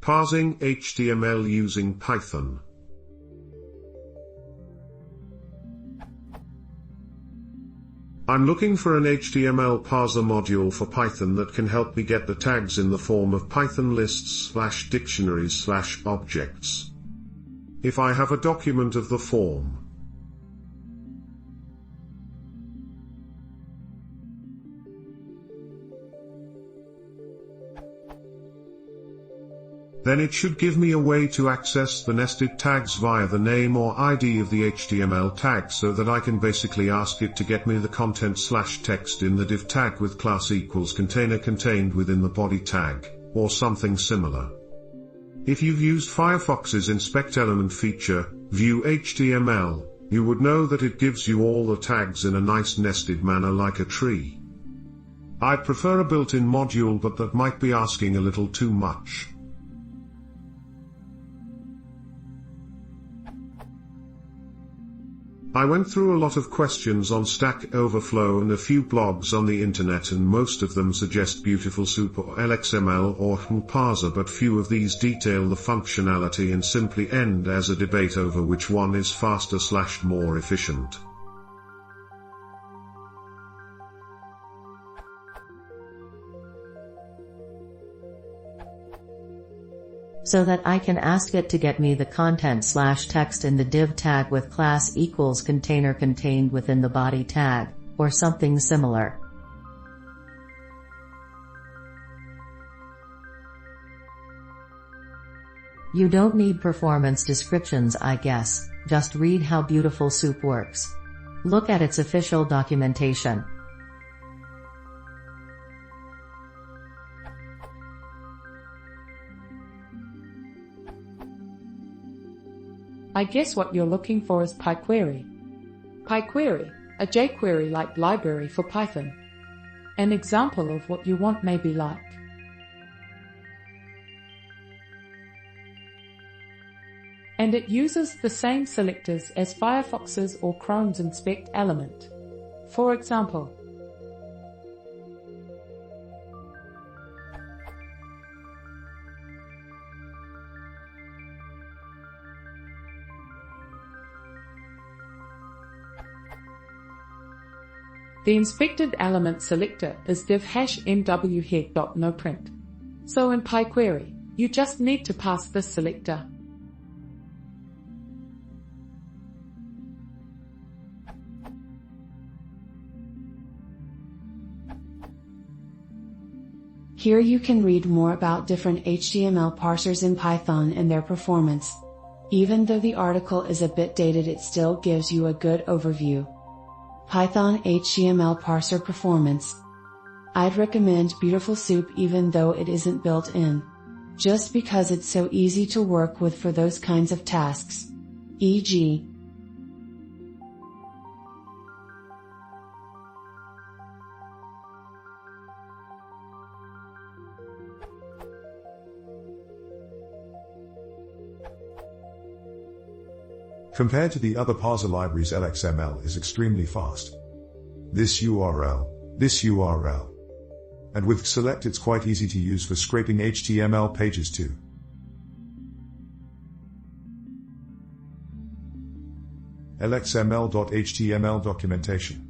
Parsing HTML using Python. I'm looking for an HTML parser module for Python that can help me get the tags in the form of Python lists/dictionaries/objects. If I have a document of the form, then it should give me a way to access the nested tags via the name or ID of the HTML tag, so that I can basically ask it to get me the content/text in the div tag with class equals container contained within the body tag, or something similar. If you've used Firefox's inspect element feature, view HTML, you would know that it gives you all the tags in a nice nested manner like a tree. I prefer a built-in module, but that might be asking a little too much. I went through a lot of questions on Stack Overflow and a few blogs on the internet, and most of them suggest Beautiful Soup or LXML or xmlparser, but few of these detail the functionality and simply end as a debate over which one is faster/more efficient. So that I can ask it to get me the content/text in the div tag with class equals container contained within the body tag, or something similar. You don't need performance descriptions, I guess, just read how Beautiful Soup works. Look at its official documentation. I guess what you're looking for is PyQuery. PyQuery, a jQuery-like library for Python. An example of what you want may be like: and it uses the same selectors as Firefox's or Chrome's inspect element. For example, the inspected element selector is div #mwhead.noprint. So in PyQuery, you just need to pass this selector. Here you can read more about different HTML parsers in Python and their performance. Even though the article is a bit dated, it still gives you a good overview. Python HTML parser performance. I'd recommend Beautiful Soup even though it isn't built in. Just because it's so easy to work with for those kinds of tasks. E.g., compared to the other parser libraries, LXML is extremely fast. This URL. And with select, it's quite easy to use for scraping HTML pages too. LXML.html documentation.